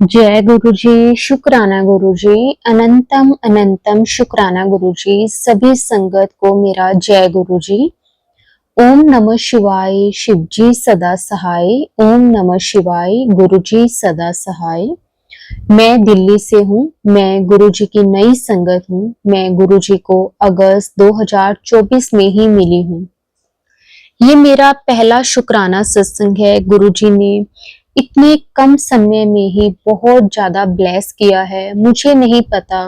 जय गुरु जी, शुक्राना गुरु जी, अनंतम अनंतम शुक्राना गुरु जी। सभी संगत को मेरा जय गुरु जी। ओम नमः शिवाय, शिव जी सदा सहाय। ओम नमः शिवाय, गुरु जी सदा सहाय। मैं दिल्ली से हूँ। मैं गुरु जी की नई संगत हूँ। मैं गुरु जी को अगस्त 2024 में ही मिली हूँ। ये मेरा पहला शुक्राना सत्संग है। गुरु जी ने इतने कम समय में ही बहुत ज्यादा ब्लेस किया है। मुझे नहीं पता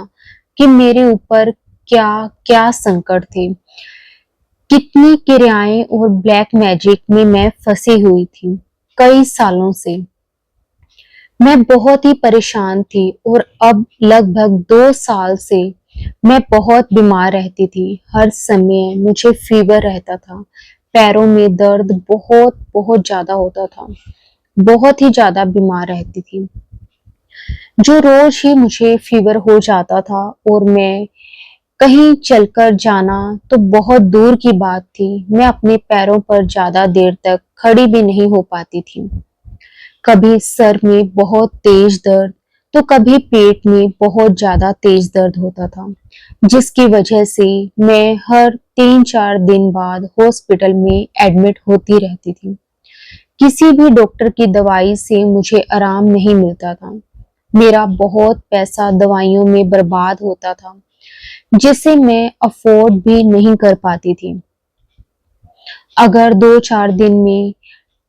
कि मेरे ऊपर क्या क्या संकट थे, कितनी क्रियाएं और ब्लैक मैजिक में मैं फंसी हुई थी कई सालों से। मैं बहुत ही परेशान थी और अब लगभग 2 साल से मैं बहुत बीमार रहती थी। हर समय मुझे फीवर रहता था, पैरों में दर्द बहुत बहुत ज्यादा होता था, बहुत ही ज्यादा बीमार रहती थी। जो रोज ही मुझे फीवर हो जाता था और मैं कहीं चलकर जाना तो बहुत दूर की बात थी। मैं अपने पैरों पर ज्यादा देर तक खड़ी भी नहीं हो पाती थी। कभी सर में बहुत तेज दर्द तो कभी पेट में बहुत ज्यादा तेज दर्द होता था, जिसकी वजह से मैं हर 3-4 दिन बाद हॉस्पिटल में एडमिट होती रहती थी। किसी भी डॉक्टर की दवाई से मुझे आराम नहीं मिलता था। मेरा बहुत पैसा दवाइयों में बर्बाद होता था, जिसे मैं अफोर्ड भी नहीं कर पाती थी। अगर 2-4 दिन में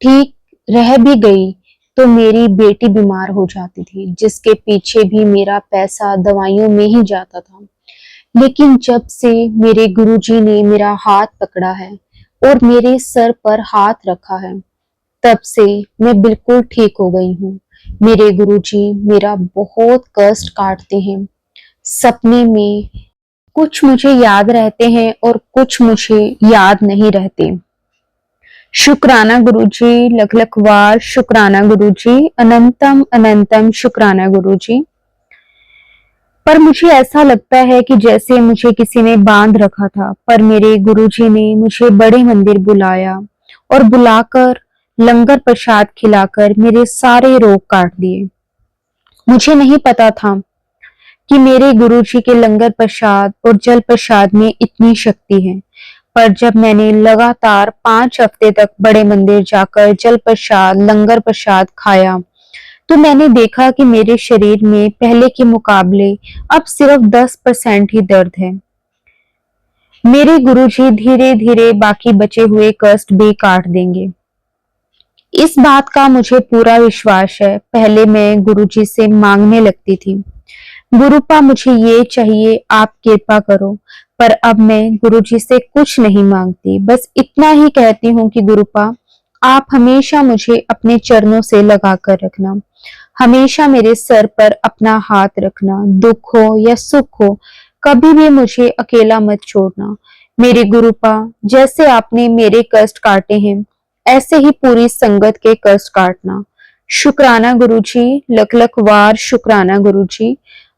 ठीक रह भी गई तो मेरी बेटी बीमार हो जाती थी, जिसके पीछे भी मेरा पैसा दवाइयों में ही जाता था। लेकिन जब से मेरे गुरुजी ने मेरा हाथ पकड़ा है और मेरे सर पर हाथ रखा है, तब से मैं बिल्कुल ठीक हो गई हूँ। मेरे गुरुजी मेरा बहुत कष्ट काटते हैं। सपने में कुछ मुझे याद रहते हैं और कुछ मुझे याद नहीं रहते। शुक्राना गुरुजी, लख लख वार शुक्राना गुरुजी, अनंतम अनंतम शुक्राना गुरुजी। पर मुझे ऐसा लगता है कि जैसे मुझे किसी ने बांध रखा था, पर मेरे गुरुजी ने मुझे बड़े मंदिर बुलाया और बुलाकर लंगर प्रसाद खिलाकर मेरे सारे रोग काट दिए। मुझे नहीं पता था कि मेरे गुरुजी के लंगर प्रसाद और जल प्रसाद में इतनी शक्ति है। पर जब मैंने लगातार 5 हफ्ते तक बड़े मंदिर जाकर जल प्रसाद लंगर प्रसाद खाया, तो मैंने देखा कि मेरे शरीर में पहले के मुकाबले अब सिर्फ 10% ही दर्द है। मेरे गुरुजी धीरे धीरे बाकी बचे हुए कष्ट भी काट देंगे, इस बात का मुझे पूरा विश्वास है। पहले मैं गुरुजी से मांगने लगती थी, गुरुपा मुझे ये चाहिए, आप कृपा करो। पर अब मैं गुरुजी से कुछ नहीं मांगती, बस इतना ही कहती हूँ कि गुरुपा आप हमेशा मुझे अपने चरणों से लगा कर रखना, हमेशा मेरे सर पर अपना हाथ रखना। दुख हो या सुख हो, कभी भी मुझे अकेला मत छोड़ना। मेरे गुरुपा, जैसे आपने मेरे कष्ट काटे हैं, ऐसे ही पूरी संगत के कष्ट काटना। शुक्राना गुरुजी, लख लख वार शुक्राना गुरुजी,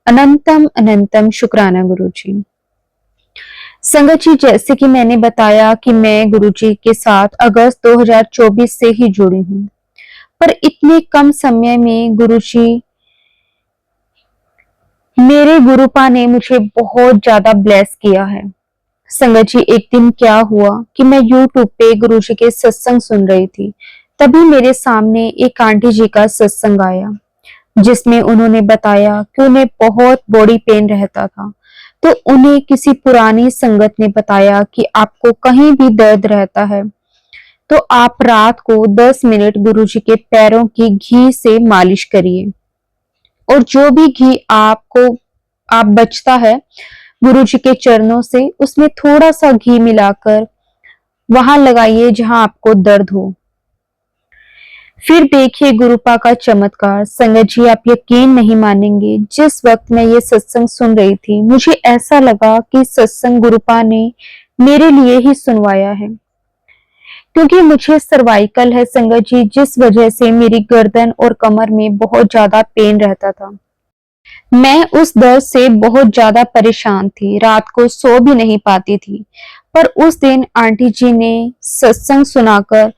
अनंतम अनंतम शुक्राना गुरुजी। संगत जी, जैसे कि मैंने बताया कि मैं गुरुजी के साथ अगस्त 2024 से ही जुड़ी हूँ, पर इतने कम समय में गुरुजी, मेरे गुरुपा ने मुझे बहुत ज्यादा ब्लेस किया है। संगत जी, एक दिन क्या हुआ कि मैं यूट्यूब पे गुरुजी के सत्संग सुन रही थी, तभी मेरे सामने एक आंटी जी का सत्संग आया, जिसमें उन्होंने बताया कि उन्हें बहुत बॉडी पेन रहता था। तो उन्हें किसी पुरानी संगत ने बताया कि आपको कहीं भी दर्द रहता है तो आप रात को 10 मिनट गुरुजी के पैरों की घी से मालिश करिए, और जो भी घी आप बचता है गुरुजी के चरणों से, उसमें थोड़ा सा घी मिलाकर वहां लगाइए जहां आपको दर्द हो। फिर देखिए गुरुपा का चमत्कार। संगत जी, आप यकीन नहीं मानेंगे, जिस वक्त मैं ये सत्संग सुन रही थी, मुझे ऐसा लगा कि सत्संग गुरुपा ने मेरे लिए ही सुनवाया है, क्योंकि मुझे सर्वाइकल है संगत जी, जिस वजह से मेरी गर्दन और कमर में बहुत ज्यादा पेन रहता था। मैं उस दर्द से बहुत ज्यादा परेशान थी, रात को सो भी नहीं पाती थी। पर उस दिन आंटी जी ने सत्संग सुनाकर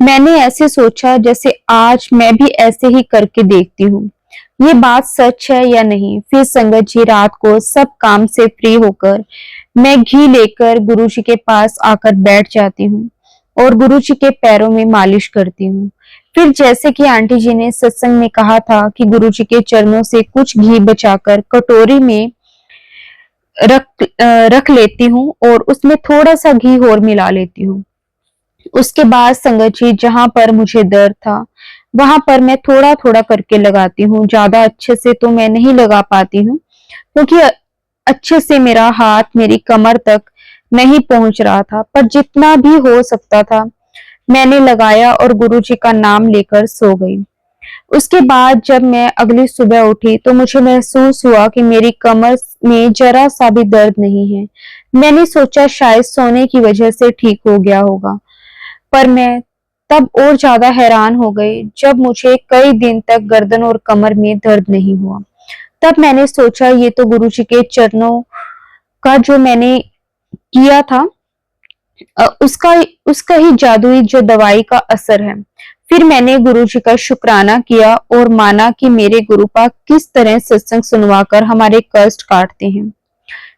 मैंने ऐसे सोचा जैसे आज मैं भी ऐसे ही करके देखती हूँ। ये बात सच है या नहीं। फिर संगत जी रात को सब काम से फ्री होकर मैं घी लेकर गुरु जी के पास आकर बैठ जाती हूँ और गुरु जी के पैरों में मालिश करती हूँ। फिर जैसे कि आंटी जी ने सत्संग में कहा था कि गुरु जी के चरणों से कुछ घी बचाकर कटोरी में रख लेती हूँ और उसमें थोड़ा सा घी और मिला लेती हूँ। उसके बाद संगत जी जहां पर मुझे दर्द था वहां पर मैं थोड़ा थोड़ा करके लगाती हूँ। ज्यादा अच्छे से तो मैं नहीं लगा पाती हूँ क्योंकि अच्छे से मेरा हाथ मेरी कमर तक नहीं पहुंच रहा था, पर जितना भी हो सकता था मैंने लगाया और गुरु जी का नाम लेकर सो गई। उसके बाद जब मैं अगली सुबह उठी तो मुझे महसूस हुआ कि मेरी कमर में जरा सा भी दर्द नहीं है। मैंने सोचा शायद सोने की वजह से ठीक हो गया होगा, पर मैं तब और ज्यादा हैरान हो गई जब मुझे कई दिन तक गर्दन और कमर में दर्द नहीं हुआ। तब मैंने सोचा ये तो गुरु जी के चरणों का जो मैंने किया था उसका उसका ही जादुई जो दवाई का असर है। फिर मैंने गुरु जी का शुक्राना किया और माना कि मेरे गुरुपा किस तरह सत्संग सुनवाकर हमारे कष्ट काटते हैं।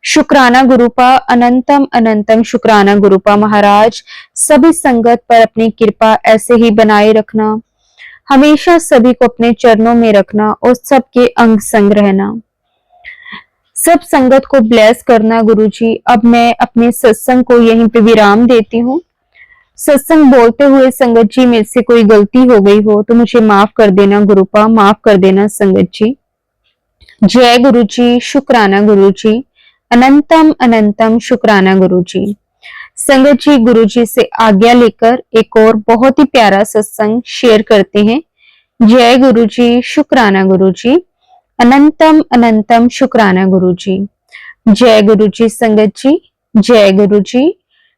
शुक्राना गुरुपा, अनंतम अनंतम शुक्राना गुरुपा महाराज। सभी संगत पर अपनी कृपा ऐसे ही बनाए रखना, हमेशा सभी को अपने चरणों में रखना और सबके अंग संग रहना, सब संगत को ब्लेस करना गुरुजी। अब मैं अपने सत्संग को यहीं पे विराम देती हूँ। सत्संग बोलते हुए संगत जी मेरे से कोई गलती हो गई हो तो मुझे माफ कर देना गुरुपा, माफ कर देना संगत जी। जय गुरु जी, शुक्राना गुरु जी, अनंतम अनंतम शुक्राना गुरु जी। संगत जी गुरु जी से आज्ञा लेकर एक और बहुत ही प्यारा सत्संग शेयर करते हैं। जय गुरु जी, शुक्राना गुरु जी, अनंतम अनंतम शुक्राना गुरु जी। जय गुरु जी संगत जी, जय गुरु जी,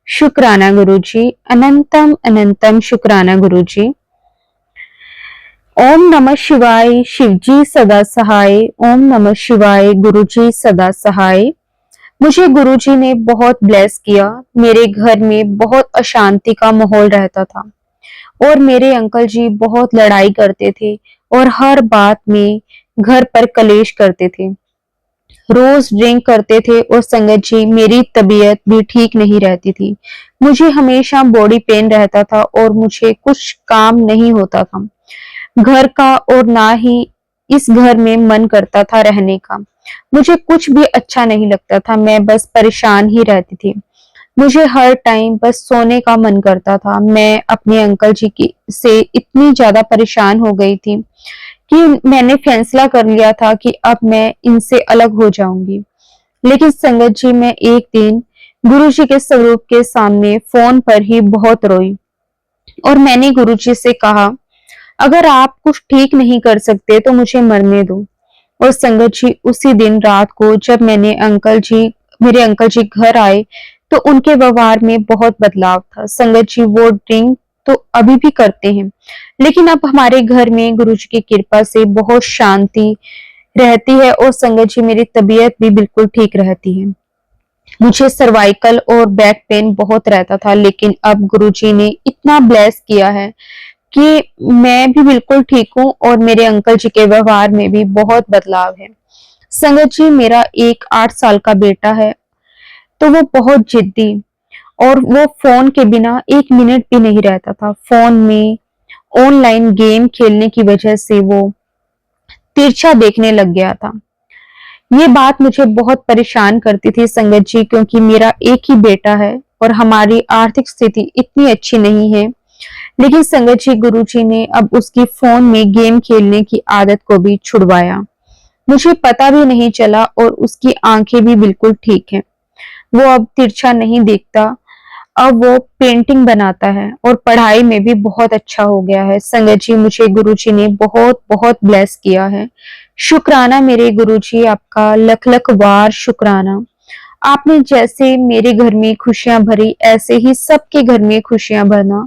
शुक्राना गुरु जी, अनंतम अनंतम शुक्राना गुरु जी। ओम नमः शिवाय, शिव जी सदा सहाय। ओम नमः शिवाय, गुरु जी सदा सहाय। मुझे गुरु जी ने बहुत ब्लेस किया। मेरे घर में बहुत अशांति का माहौल रहता था और मेरे अंकल जी बहुत लड़ाई करते थे और हर बात में घर पर कलेश करते थे, रोज ड्रिंक करते थे और संगत जी मेरी तबीयत भी ठीक नहीं रहती थी। मुझे हमेशा बॉडी पेन रहता था और मुझे कुछ काम नहीं होता था घर का, और ना ही इस घर में मन करता था रहने का। मुझे कुछ भी अच्छा नहीं लगता था, मैं बस परेशान ही रहती थी। मुझे हर टाइम बस सोने का मन करता था। मैं अपने अंकल जी की से इतनी ज्यादा परेशान हो गई थी कि मैंने फैसला कर लिया था कि अब मैं इनसे अलग हो जाऊंगी। लेकिन संगत जी मैं एक दिन गुरु जी के स्वरूप के सामने फोन पर ही बहुत रोई और मैंने गुरु जी से कहा अगर आप कुछ ठीक नहीं कर सकते तो मुझे मरने दो। और संगत जी उसी दिन रात को जब मेरे अंकल जी घर आए तो उनके व्यवहार में बहुत बदलाव था। संगत जी वो ड्रिंक तो अभी भी करते हैं, लेकिन अब हमारे घर में गुरु जी की कृपा से बहुत शांति रहती है और संगत जी मेरी तबीयत भी बिल्कुल ठीक रहती है। मुझे सर्वाइकल और बैक पेन बहुत रहता था, लेकिन अब गुरु जी ने इतना ब्लेस किया है कि मैं भी बिल्कुल ठीक हूँ और मेरे अंकल जी के व्यवहार में भी बहुत बदलाव है। संगत जी मेरा एक 8 साल का बेटा है, तो वो बहुत जिद्दी और वो फोन के बिना एक मिनट भी नहीं रहता था। फोन में ऑनलाइन गेम खेलने की वजह से वो तिरछा देखने लग गया था। ये बात मुझे बहुत परेशान करती थी संगत जी, क्योंकि मेरा एक ही बेटा है और हमारी आर्थिक स्थिति इतनी अच्छी नहीं है। लेकिन संगत जी गुरु जी ने अब उसकी फोन में गेम खेलने की आदत को भी छुड़वाया। मुझे पता भी नहीं चला और उसकी आंखें भी बिल्कुल ठीक हैं। वो अब तिरछा नहीं देखता, अब वो पेंटिंग बनाता है और पढ़ाई में भी बहुत अच्छा हो गया है। संगत जी मुझे गुरु जी ने बहुत बहुत ब्लेस किया है। शुक्राना मेरे गुरु जी, आपका लख लख बार शुक्राना। आपने जैसे मेरे घर में खुशियां भरी ऐसे ही सबके घर में खुशियां भरना।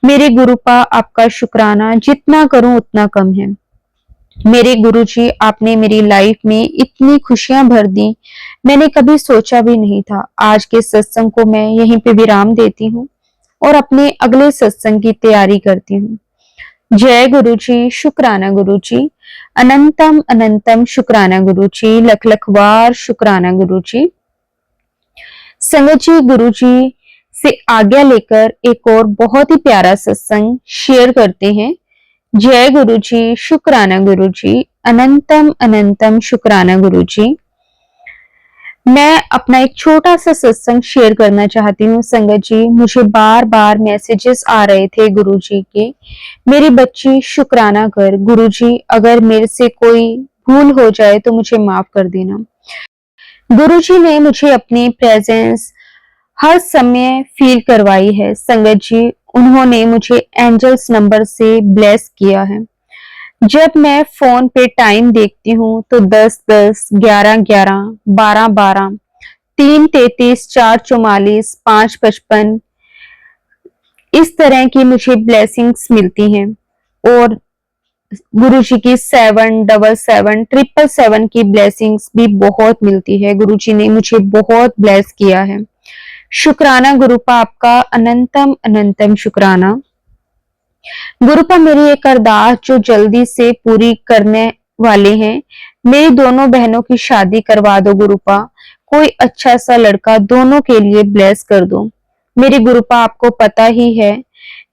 मेरे गुरुपा आपका शुक्राना, जितना करूं उतना कम है। मेरे गुरुजी आपने मेरी लाइफ में इतनी खुशियां भर दी, मैंने कभी सोचा भी नहीं था। आज के सत्संग को मैं यहीं पे विराम देती हूँ और अपने अगले सत्संग की तैयारी करती हूँ। जय गुरु जी, शुक्राना गुरु जी, अनंतम अनंतम शुक्राना गुरु जी, लख लख बार शुक्राना गुरु जी। संगत जी, गुरु जी से आज्ञा लेकर एक और बहुत ही प्यारा सत्संग शेयर करते हैं। जय गुरु जी, शुक्राना गुरु जी, अनंतम अनंतम शुक्राना गुरु जी। मैं अपना एक छोटा सा सत्संग शेयर करना चाहती हूँ संगत जी। मुझे बार बार मैसेजेस आ रहे थे गुरु जी के, मेरी बच्ची शुक्राना कर, गुरु जी अगर मेरे से कोई भूल हो जाए तो मुझे माफ कर देना। गुरु जी ने मुझे अपनी प्रेजेंस हर समय फील करवाई है संगत जी। उन्होंने मुझे एंजल्स नंबर से ब्लेस किया है। जब मैं फोन पे टाइम देखती हूँ तो 10-10, 11-11, 12-12, 3-33, 4-44, 5-55 इस तरह की मुझे ब्लेसिंग्स मिलती हैं। और गुरु जी की 7-7-7, 777 की ब्लेसिंग्स भी बहुत मिलती है। गुरु जी ने मुझे बहुत ब्लेस किया है। शुक्राना गुरुपा आपका, अनंतम अनंतम शुक्राना। गुरुपा मेरी एक अरदास जो जल्दी से पूरी करने वाले हैं, मेरी दोनों बहनों की शादी करवा दो गुरुपा। कोई अच्छा सा लड़का दोनों के लिए ब्लेस कर दो। मेरी गुरुपा आपको पता ही है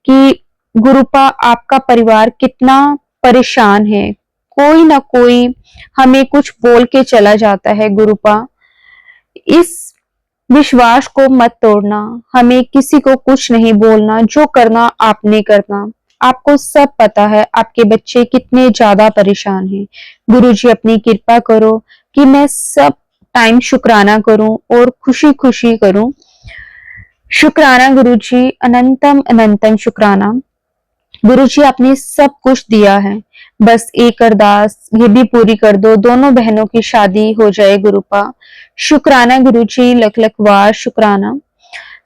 कि गुरुपा आपका परिवार कितना परेशान है। कोई ना कोई हमें कुछ बोल के चला जाता है गुरुपा। इस विश्वास को मत तोड़ना, हमें किसी को कुछ नहीं बोलना, जो करना आपने करना। आपको सब पता है आपके बच्चे कितने ज्यादा परेशान हैं। गुरुजी अपनी कृपा करो कि मैं सब टाइम शुक्राना करूं और खुशी खुशी करूं। शुक्राना गुरुजी, अनंतम अनंतम शुक्राना। गुरुजी आपने सब कुछ दिया है, बस एक अरदास ये भी पूरी कर दो, दोनों बहनों की शादी हो जाए गुरुपा। शुक्राना गुरुजी, लख लख बार शुक्राना।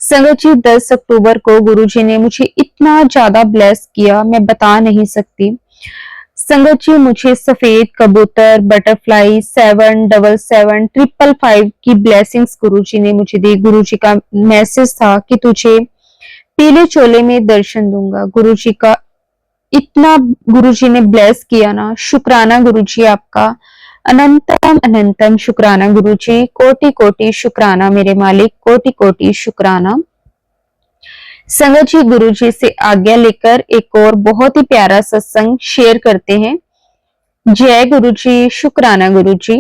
संगत जी, 10 अक्टूबर को गुरुजी ने मुझे इतना ज्यादा ब्लेस किया, मैं बता नहीं सकती। संगत जी, मुझे सफेद कबूतर, बटरफ्लाई, 777, 555 की ब्लेसिंग्स गुरुजी ने मुझे दी। गुरुजी का मैसेज था कि तुझे पीले चोले में दर्शन दूंगा। गुरुजी का इतना गुरुजी ने ब्लेस किया ना। शुक्राना गुरुजी आपका, अनंतम अनंतम शुक्राना गुरुजी। कोटि कोटि शुक्राना मेरे मालिक, कोटि कोटि शुक्राना। संगत जी, गुरुजी से आज्ञा लेकर एक और बहुत ही प्यारा सत्संग शेयर करते हैं। जय गुरुजी, शुक्राना गुरुजी,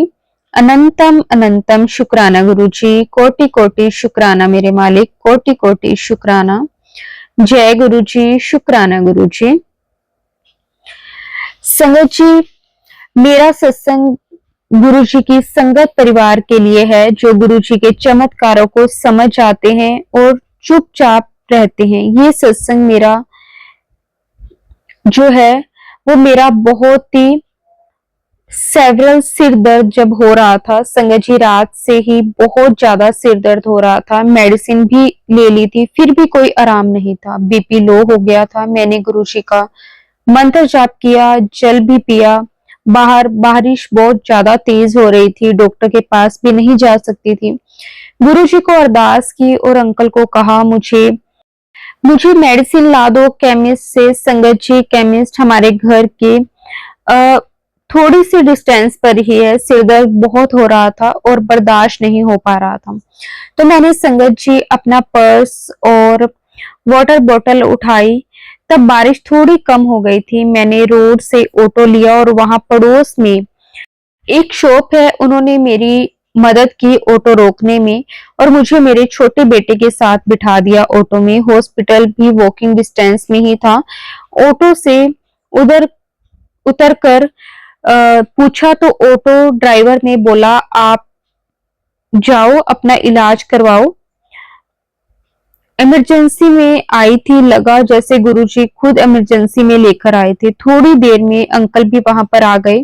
अनंतम अनंतम शुक्राना गुरुजी। कोटि कोटि शुक्राना मेरे मालिक, कोटि कोटि शुक्राना। जय गुरुजी, शुक्राना गुरुजी। संगत जी, मेरा सत्संग गुरुजी की संगत परिवार के लिए है, जो गुरुजी के चमत्कारों को समझ आते हैं और चुपचाप रहते हैं। ये सत्संग मेरा जो है वो मेरा बहुत ही सेवरल सिर दर्द जब हो रहा था संगत जी, रात से ही बहुत ज्यादा सिर दर्द हो रहा था। मेडिसिन भी ले ली थी, फिर भी कोई आराम नहीं था। बीपी लो हो गया था। मैंने गुरुजी का मंत्र जाप किया, जल भी पिया। बाहर बारिश बहुत ज्यादा तेज हो रही थी, डॉक्टर के पास भी नहीं जा सकती थी। गुरुजी को अरदास की और अंकल को कहा मुझे मेडिसिन ला दो केमिस्ट से। संगत जी, केमिस्ट हमारे घर के थोड़ी सी डिस्टेंस पर ही है। सिर दर्द बहुत हो रहा था और बर्दाश्त नहीं हो पा रहा था। तो मैंने संगत जी अपना पर्स और वाटर बोतल उठाई। तब बारिश थोड़ी कम हो गई थी। मैंने रोड से ऑटो लिया और वहां पड़ोस में एक शॉप है, उन्होंने मेरी मदद की ऑटो रोकने में और मुझे मेरे छोटे बेटे के साथ बिठा दिया ऑटो में। हॉस्पिटल भी वॉकिंग डिस्टेंस में ही था। ऑटो से उधर उतर कर पूछा तो ऑटो ड्राइवर ने बोला आप जाओ अपना इलाज करवाओ। इमरजेंसी में आई थी, लगा जैसे गुरुजी खुद इमरजेंसी में लेकर आए थे। थोड़ी देर में अंकल भी वहां पर आ गए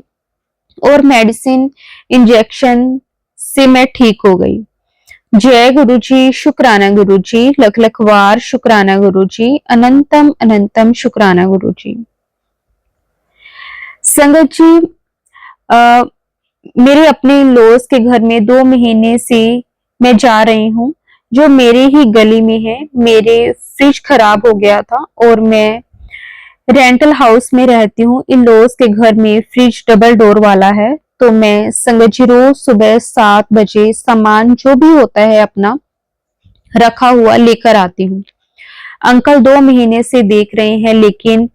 और मेडिसिन इंजेक्शन से मैं ठीक हो गई। जय गुरुजी, शुक्राना गुरुजी, लख लख बार शुक्राना गुरुजी, अनंतम अनंतम शुक्राना गुरुजी। संगत जी, मेरे अपने लॉस के घर में 2 महीने से मैं जा रही हूँ, जो मेरे ही गली में है। मेरे फ्रिज खराब हो गया था और मैं रेंटल हाउस में रहती हूँ। इन लॉज के घर में फ्रिज डबल डोर वाला है, तो मैं संगत जी रोज सुबह 7 बजे सामान जो भी होता है अपना रखा हुआ लेकर आती हूँ। अंकल 2 महीने से देख रहे हैं, लेकिन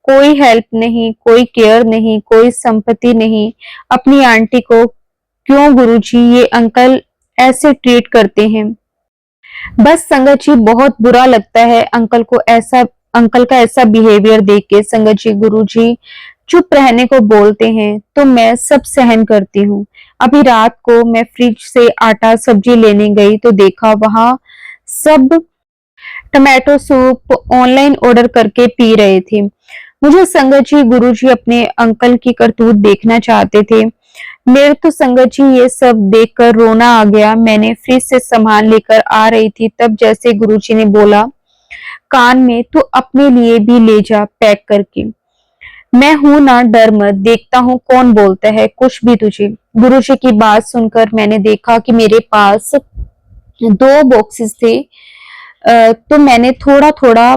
कोई हेल्प नहीं, कोई केयर नहीं, कोई संपत्ति नहीं। अपनी आंटी को क्यों गुरुजी ये अंकल ऐसे ट्रीट करते हैं? बस संगत जी बहुत बुरा लगता है अंकल का ऐसा बिहेवियर देख के। संगत जी गुरुजी चुप रहने को बोलते हैं तो मैं सब सहन करती हूँ। अभी रात को मैं फ्रिज से आटा सब्जी लेने गई तो देखा वहां सब टमाटो सूप ऑनलाइन ऑर्डर करके पी रहे थे। मुझे संगत जी गुरुजी अपने अंकल की करतूत देखना चाहते थे। मेरे तो संगत जी ये सब देखकर रोना आ गया। मैंने फ्रिज से सामान लेकर आ रही थी, तब जैसे गुरुजी ने बोला कान में, तो अपने लिए भी ले जा पैक करके। मैं हूं ना, डर मत, देखता हूँ कौन बोलता है कुछ भी तुझे। गुरुजी की बात सुनकर मैंने देखा कि मेरे पास 2 बॉक्सेस थे। तो मैंने थोड़ा थोड़ा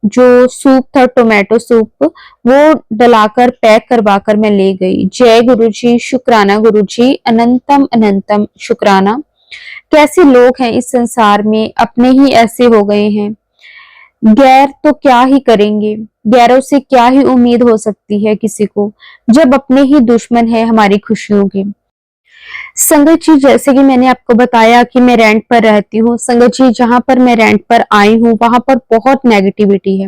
जो सूप था टोमेटो सूप वो डलाकर पैक करवाकर मैं ले गई। जय गुरुजी, शुक्राना गुरुजी, अनंतम अनंतम शुक्राना। कैसे लोग हैं इस संसार में, अपने ही ऐसे हो गए हैं। गैर तो क्या ही करेंगे, गैरों से क्या ही उम्मीद हो सकती है किसी को, जब अपने ही दुश्मन है हमारी खुशियों के। संगत जी जैसे कि मैंने आपको बताया कि मैं रेंट पर रहती हूँ। संगत जी जहां पर मैं रेंट पर आई हूँ वहां पर बहुत नेगेटिविटी है।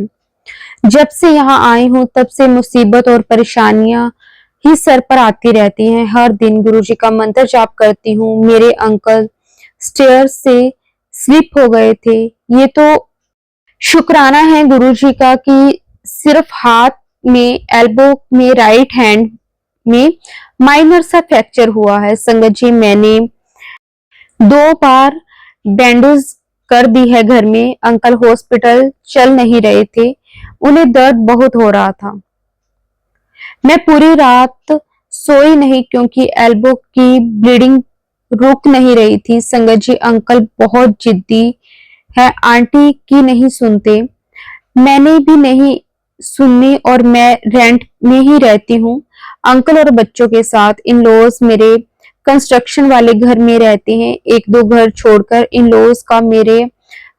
जब से यहाँ आई हूँ तब से मुसीबत और परेशानियां ही सर पर आती रहती हैं। हर दिन गुरुजी का मंत्र जाप करती हूँ। मेरे अंकल स्टेयर से स्लिप हो गए थे। ये तो शुक्राना है गुरुजी का कि सिर्फ हाथ में, एल्बो में, राइट हैंड में माइनर सा फ्रैक्चर हुआ है। संगत जी मैंने 2 बार बैंडेज कर दी है घर में। अंकल हॉस्पिटल चल नहीं रहे थे, उन्हें दर्द बहुत हो रहा था। मैं पूरी रात सोई नहीं क्योंकि एल्बो की ब्लीडिंग रुक नहीं रही थी। संगत जी अंकल बहुत जिद्दी है, आंटी की नहीं सुनते, मैंने भी नहीं सुननी, और मैं रेंट में ही रहती हूँ अंकल और बच्चों के साथ। इन लॉज मेरे कंस्ट्रक्शन वाले घर में रहते हैं। 1-2 घर छोड़कर इन लॉज का मेरे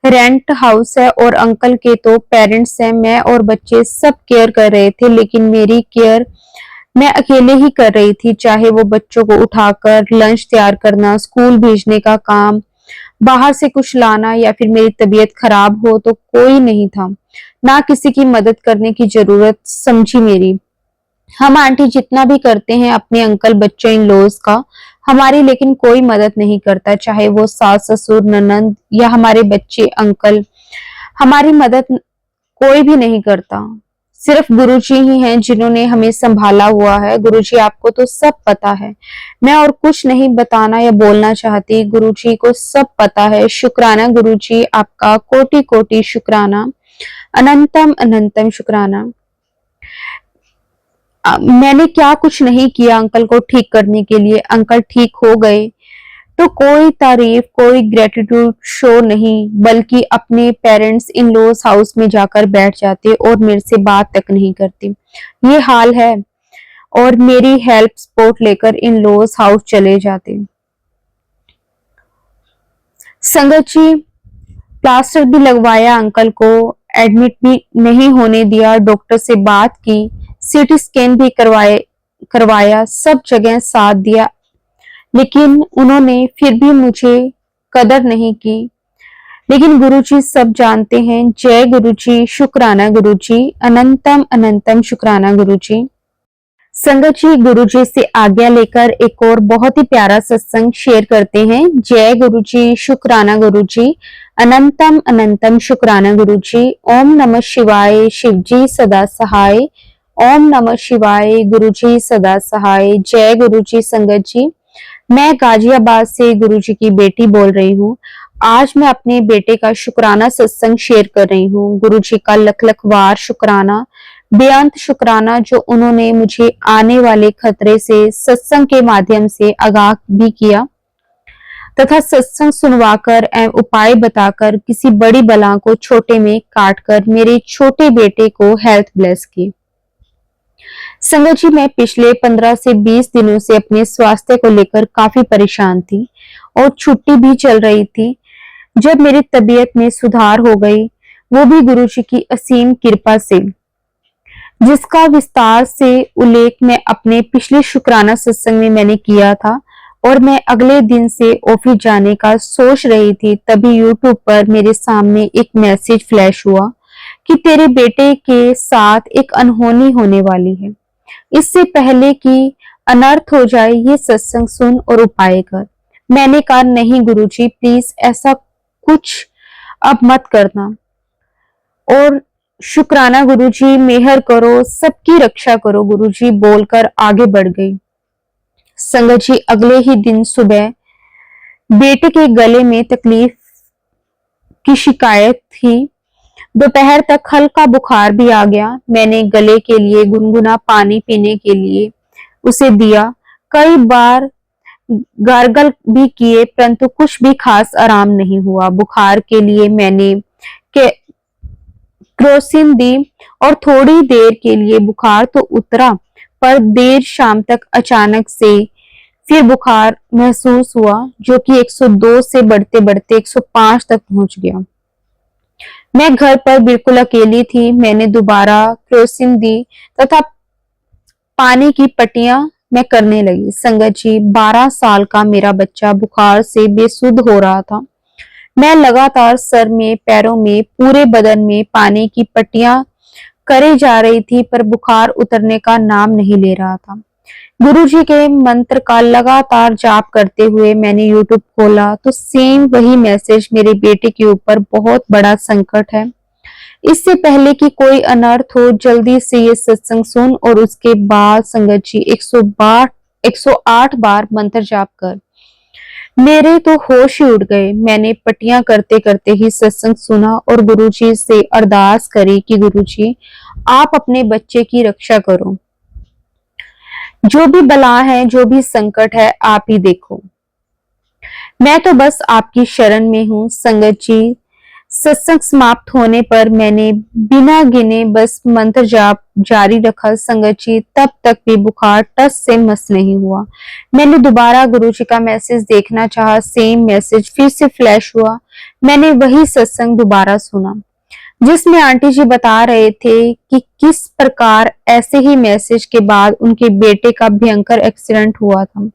रेंट हाउस है, और अंकल के तो पेरेंट्स हैं। मैं और बच्चे सब केयर कर रहे थे, लेकिन मेरी केयर मैं अकेले ही कर रही थी। चाहे वो बच्चों को उठाकर लंच तैयार करना, स्कूल भेजने का काम, बाहर से कुछ लाना, या फिर मेरी तबीयत खराब हो तो कोई नहीं था, ना किसी की मदद करने की जरूरत समझी मेरी। हम आंटी जितना भी करते हैं अपने अंकल बच्चों इन लॉज का, हमारी लेकिन कोई मदद नहीं करता। चाहे वो सास ससुर ननंद या हमारे बच्चे, अंकल हमारी मदद कोई भी नहीं करता। सिर्फ गुरुजी ही हैं जिन्होंने हमें संभाला हुआ है। गुरुजी आपको तो सब पता है, मैं और कुछ नहीं बताना या बोलना चाहती, गुरुजी को सब पता है। शुक्राना गुरुजी, आपका कोटि कोटि शुक्राना, अनंतम अनंतम शुक्राना। मैंने क्या कुछ नहीं किया अंकल को ठीक करने के लिए। अंकल ठीक हो गए तो कोई तारीफ, कोई ग्रेटिट्यूड शो नहीं, बल्कि अपने पेरेंट्स इन लॉज हाउस में जाकर बैठ जाते और मेरे से बात तक नहीं करते। ये हाल है, और मेरी हेल्प सपोर्ट लेकर इन लॉज हाउस चले जाते। संगत जी प्लास्टर भी लगवाया, अंकल को एडमिट भी नहीं होने दिया, डॉक्टर से बात की, सीटी स्कैन भी करवाया, सब जगह साथ दिया, लेकिन उन्होंने फिर भी मुझे कदर नहीं की। लेकिन गुरुजी सब जानते हैं। जय गुरुजी, शुक्राना गुरुजी, अनंतम अनंतम शुक्राना गुरुजी। संगत जी गुरुजी से आज्ञा लेकर एक और बहुत ही प्यारा सत्संग शेयर करते हैं। जय गुरुजी, शुक्राना गुरुजी, अनंतम अनंतम शुक्राना गुरुजी। ओम नमः शिवाय, शिवजी सदा सहाय। ओम नमः शिवाय, गुरुजी सदा सहाय। जय गुरुजी। संगत जी मैं गाजियाबाद से गुरुजी की बेटी बोल रही हूँ। आज मैं अपने बेटे का शुक्राना सत्संग शेयर कर रही हूँ। गुरुजी का लख लख वार शुक्राना, बेअंत शुक्राना, जो उन्होंने मुझे आने वाले खतरे से सत्संग के माध्यम से आगाह भी किया। तथा सत्संग सुनवाकर एवं उपाय बताकर किसी बड़ी बला को छोटे में काटकर मेरे छोटे बेटे को हेल्थ ब्लेस की। संगत जी, मैं पिछले 15 से 20 दिनों से अपने स्वास्थ्य को लेकर काफी परेशान थी और छुट्टी भी चल रही थी। जब मेरी तबीयत में सुधार हो गई, वो भी गुरु जी की असीम कृपा से, जिसका विस्तार से उल्लेख मैं अपने पिछले शुक्राना सत्संग में मैंने किया था। और मैं अगले दिन से ऑफिस जाने का सोच रही थी, तभी यूट्यूब पर मेरे सामने एक मैसेज फ्लैश हुआ कि तेरे बेटे के साथ एक अनहोनी होने वाली है। इससे पहले कि अनर्थ हो जाए, ये सत्संग सुन और उपाय कर। मैंने कहा, नहीं गुरुजी, प्लीज ऐसा कुछ अब मत करना और शुक्राना गुरुजी, मेहर करो, सबकी रक्षा करो गुरुजी, बोलकर आगे बढ़ गई। संगत जी, अगले ही दिन सुबह बेटे के गले में तकलीफ की शिकायत थी। दोपहर तक हल्का बुखार भी आ गया। मैंने गले के लिए गुनगुना पानी पीने के लिए उसे दिया। कई बार गार्गल भी किए, परंतु कुछ भी खास आराम नहीं हुआ। बुखार के लिए मैंने क्रोसिन दी और थोड़ी देर के लिए बुखार तो उतरा, पर देर शाम तक अचानक से फिर बुखार महसूस हुआ, जो कि 102 से बढ़ते बढ़ते 105 तक पहुंच गया। मैं घर पर बिल्कुल अकेली थी। मैंने दोबारा क्रोसिन दी तथा पानी की पट्टियां मैं करने लगी। संगत जी, 12 साल का मेरा बच्चा बुखार से बेसुध हो रहा था। मैं लगातार सर में, पैरों में, पूरे बदन में पानी की पट्टियां करे जा रही थी, पर बुखार उतरने का नाम नहीं ले रहा था। गुरुजी के मंत्र का लगातार जाप करते हुए मैंने यूट्यूब खोला तो सेम वही मैसेज, मेरे बेटे के ऊपर बहुत बड़ा संकट है। इससे पहले कि कोई अनर्थ हो, जल्दी से ये सत्संग सुन और उसके बाद संगत जी 108 बार मंत्र जाप कर। मेरे तो होश ही उड़ गए। मैंने पट्टियां करते करते ही सत्संग सुना और गुरुजी से अरदास करी कि गुरुजी, आप अपने बच्चे की रक्षा करो। जो भी बला है, जो भी संकट है, आप ही देखो। मैं तो बस आपकी शरण में हूँ। संगत जी, सत्संग समाप्त होने पर मैंने बिना गिने बस मंत्र जाप जारी रखा। संगत जी, तब तक भी बुखार टस से मस नहीं हुआ। मैंने दोबारा गुरुजी का मैसेज देखना चाहा, सेम मैसेज फिर से फ्लैश हुआ। मैंने वही सत्संग दोबारा सुना, जिसमें आंटी जी बता रहे थे कि किस प्रकार ऐसे ही मैसेज के बाद उनके बेटे का भयंकर एक्सीडेंट हुआ था,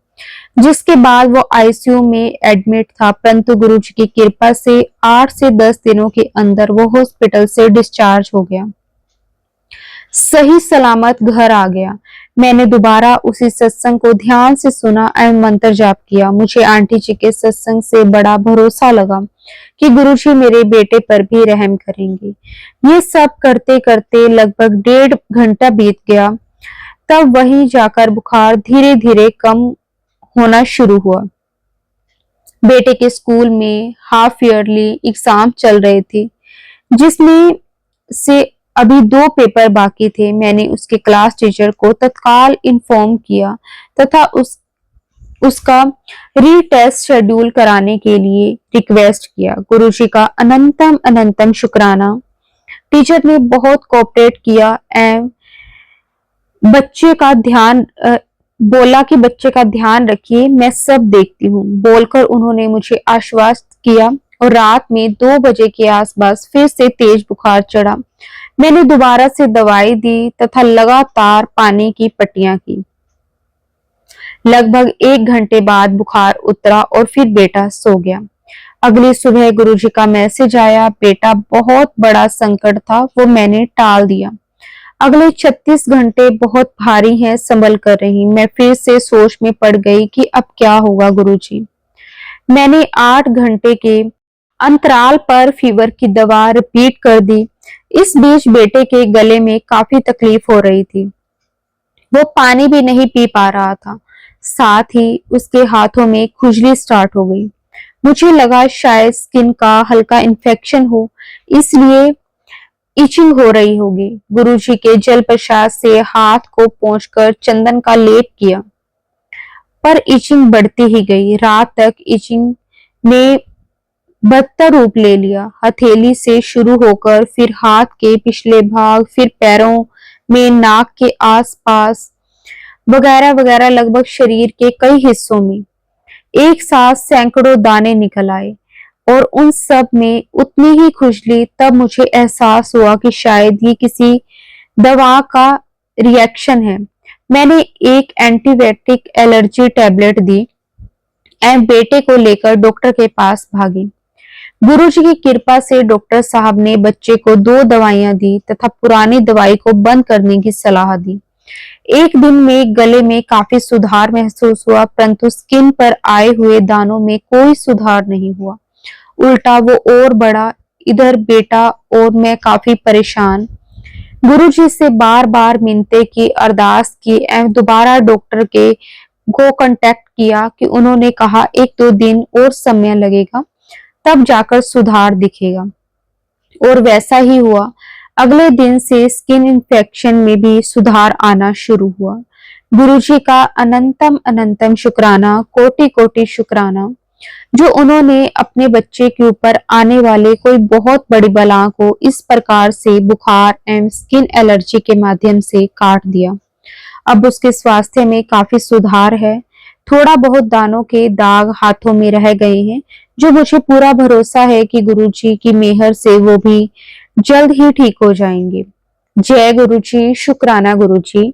जिसके बाद वो आईसीयू में एडमिट था, परंतु गुरुजी की कृपा से 8 से 10 दिनों के अंदर वो हॉस्पिटल से डिस्चार्ज हो गया, सही सलामत घर आ गया। मैंने दोबारा उसी सत्संग को ध्यान से सुना एवं मंत्र जाप किया। मुझे आंटी जी के सत्संग से बड़ा भरोसा लगा कि गुरुजी मेरे बेटे पर भी रहम करेंगे। ये सब करते करते लगभग 1.5 घंटा बीत गया। तब वहीं जाकर बुखार धीरे धीरे कम होना शुरू हुआ। बेटे के स्कूल में हाफ ईयरली एग्जाम चल रहे थे, जिसमें से अभी 2 पेपर बाकी थे। मैंने उसके क्लास टीचर को तत्काल इन्फॉर्म किया तथा उसका रीटेस्ट शेड्यूल कराने के लिए रिक्वेस्ट किया। गुरुजी का अनंतम अनंतम शुक्राना। टीचर ने बहुत कोऑपरेट किया एवं बच्चे का ध्यान बोला कि बच्चे का ध्यान रखिए, मैं सब देखती हूँ, बोलकर उन्होंने मुझे आश्वस्त किया। और रात में 2 बजे के आसपास फिर से तेज बुखार चढ़ा। मैंने दोबारा से दवाई दी तथा लगातार पानी की पट्टियां की। लगभग 1 घंटे बाद बुखार उतरा और फिर बेटा सो गया। अगली सुबह गुरुजी का मैसेज आया। बेटा बहुत बड़ा संकट था, वो मैंने टाल दिया। अगले 36 घंटे बहुत भारी हैं, संभल कर रही। मैं फिर से सोच में पड़ गई कि अब क्या होगा गुरुजी। मैंने 8 घंटे के अंतराल पर फीवर की दवा रिपीट कर दी। इस बीच बेटे के गले में काफी तकलीफ हो रही थी। वो पानी भी नहीं पी पा रहा था, साथ ही उसके हाथों में खुजली स्टार्ट हो गई। मुझे लगा शायद स्किन का हल्का इन्फेक्शन हो, इसलिए इचिंग हो रही होगी। गुरुजी के जल प्रसाद से हाथ को पोंछकर चंदन का लेप किया, पर इचिंग बढ़ती ही गई। रात तक इचिंग ने बदतर रूप ले लिया। हथेली से शुरू होकर फिर हाथ के पिछले भाग, फिर पैरों में, नाक के आसपास वगैरह वगैरह, लगभग शरीर के कई हिस्सों में एक साथ सैकड़ों दाने निकल आए और उन सब में उतनी ही खुजली। तब मुझे एहसास हुआ कि शायद ये किसी दवा का रिएक्शन है। मैंने एक एंटीबायोटिक एलर्जी टैबलेट दी और बेटे को लेकर डॉक्टर के पास भागी। गुरुजी की कृपा से डॉक्टर साहब ने बच्चे को 2 दवाइयां दी तथा पुरानी दवाई को बंद करने की सलाह दी। एक दिन में गले में काफी सुधार महसूस हुआ, परंतु स्किन पर आए हुए दानों में कोई सुधार नहीं हुआ। उल्टा वो और बढ़ा। इधर बेटा और मैं काफी परेशान। गुरुजी से बार बार मिन्नतें की, अरदास की एवं दोबारा डॉक्टर के को कांटेक्ट किया कि उन्होंने कहा 1-2 दिन और समय लगेगा, तब जाकर सुधार दिखेगा। और वैसा ही हुआ। अगले दिन से स्किन इन्फेक्शन में भी सुधार आना शुरू हुआ। गुरुजी का अनंतम अनंतम शुक्राना, कोटि कोटि शुक्राना, जो उन्होंने अपने बच्चे के ऊपर आने वाले कोई बहुत बड़ी बला को इस प्रकार से बुखार एवं स्किन एलर्जी के माध्यम से काट दिया। अब उसके स्वास्थ्य में काफी सुधार है। थोड़ा बहुत दानों के दाग हाथों में रह गए हैं, जो मुझे पूरा भरोसा है कि गुरुजी की मेहर से वो भी जल्द ही ठीक हो जाएंगे। जय गुरुजी, शुक्राना गुरुजी।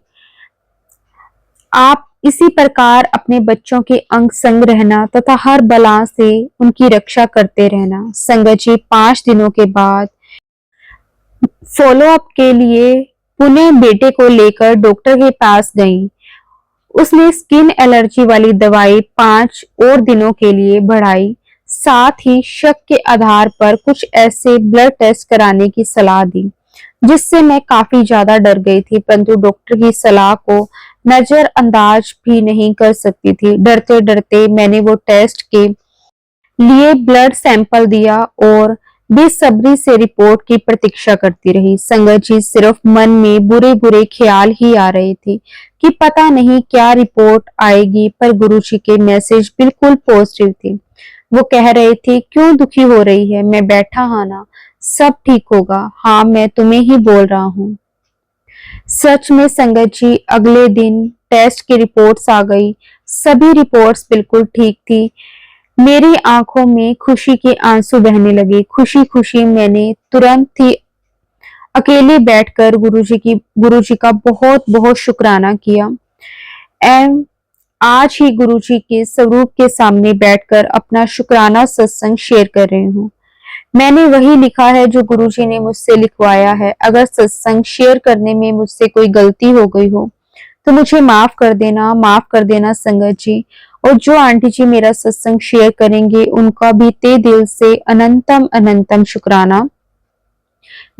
आप इसी प्रकार अपने बच्चों के अंग संग रहना तथा हर बला से उनकी रक्षा करते रहना। संगत जी 5 दिनों के बाद फॉलो अप के लिए पुणे बेटे को लेकर डॉक्टर के पास गई। उसने स्किन एलर्जी वाली दवाई 5 और दिनों के लिए बढ़ाई। साथ ही शक के आधार पर कुछ ऐसे ब्लड टेस्ट कराने की सलाह दी जिससे मैं काफी ज्यादा डर गई थी, परंतु डॉक्टर की सलाह को नजरअंदाज भी नहीं कर सकती थी। डरते डरते मैंने वो टेस्ट के लिए ब्लड सैंपल दिया और बेसब्री से रिपोर्ट की प्रतीक्षा करती रही। संगत जी सिर्फ मन में बुरे बुरे ख्याल ही आ रहे थे कि पता नहीं क्या रिपोर्ट आएगी, पर गुरुजी के मैसेज बिल्कुल पॉजिटिव थे। वो कह रहे थे, क्यों दुखी हो रही है, मैं बैठा हाँ ना, सब ठीक होगा। हाँ, मैं तुम्हें ही बोल रहा हूँ। सच में संगत जी अगले दिन टेस्ट की रिपोर्ट्स आ गई। सभी रिपोर्ट्स बिल्कुल ठीक थी। मेरी आंखों में खुशी के आंसू बहने लगे। खुशी खुशी मैंने तुरंत ही अकेले बैठकर गुरुजी का बहुत बहुत शुक्राना किया एवं आज ही गुरुजी के स्वरूप के सामने बैठकर अपना शुक्राना सत्संग शेयर कर रही हूँ। मैंने वही लिखा है जो गुरुजी ने मुझसे लिखवाया है। अगर सत्संग शेयर करने में मुझसे कोई गलती हो गई हो तो मुझे माफ कर देना संगत जी। और जो आंटी जी मेरा सत्संग शेयर करेंगे उनका भी ते दिल से अनंतम अनंतम शुक्राना।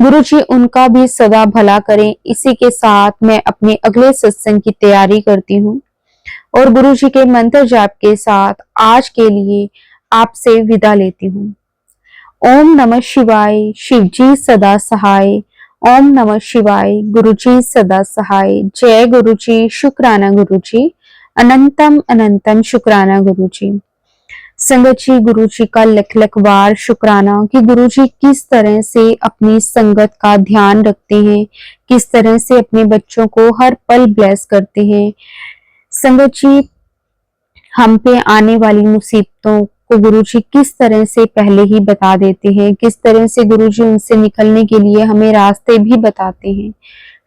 गुरुजी उनका भी सदा भला करें। इसी के साथ मैं अपने अगले सत्संग की तैयारी करती हूँ और गुरुजी के मंत्र जाप के साथ आज के लिए आपसे विदा लेती हूँ। ओम नमः शिवाय, शिवजी सदा सहाय। ओम नमः शिवाय, गुरुजी सदा सहाय। जय गुरुजी, शुक्राना गुरुजी, अनंतम अनंतम शुक्राना गुरुजी। संगत जी गुरुजी का लख लख बार शुक्राना कि गुरुजी किस तरह से अपनी संगत का ध्यान रखते हैं, किस तरह से अपने बच्चों को हर पल ब्लेस करते हैं। संगत जी हम पे आने वाली मुसीबतों को गुरुजी किस तरह से पहले ही बता देते हैं, किस तरह से गुरुजी उनसे निकलने के लिए हमें रास्ते भी बताते हैं।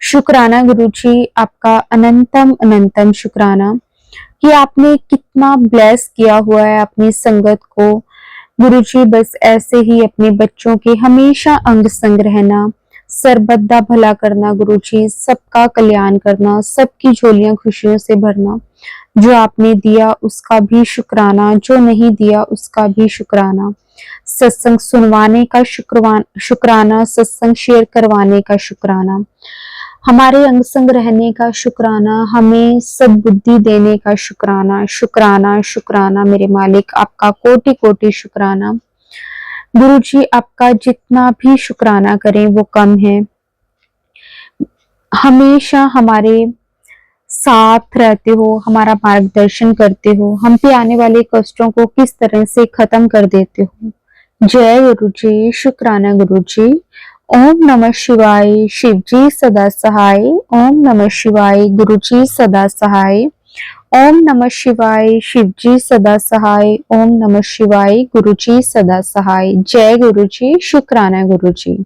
शुक्राना गुरुजी, आपका अनंतम अनंतम शुक्राना कि आपने कितना ब्लेस किया हुआ है अपनी संगत को। गुरुजी बस ऐसे ही अपने बच्चों के हमेशा अंग संग रहना, सर्वदा भला करना गुरुजी, सबका कल्याण करना, सबकी झोलियां खुशियों से भरना। जो आपने दिया उसका भी शुक्राना, जो नहीं दिया उसका भी शुक्राना। सत्संग सुनवाने का शुक्राना, सत्संग शेयर करवाने का शुक्राना, हमारे अंग संग रहने का शुक्राना, हमें सब बुद्धि देने का शुक्राना। शुक्राना शुक्राना मेरे मालिक, आपका कोटि कोटि शुक्राना। गुरुजी आपका जितना भी शुक्राना करें वो कम है। हमेशा हमारे साथ रहते हो, हमारा मार्गदर्शन करते हो, हम पे आने वाले कष्टों को किस तरह से खत्म कर देते हो। जय गुरु जी, शुक्राना गुरु जी। ओम नमः शिवाय, शिव जी सदा सहाय। ओम नमः शिवाय, गुरु जी सदा सहाय। ओम नमः शिवाय, शिव जी सदा सहाय। ओम नमः शिवाय, गुरु जी सदा सहाय। जय गुरु जी, शुक्राना गुरु जी।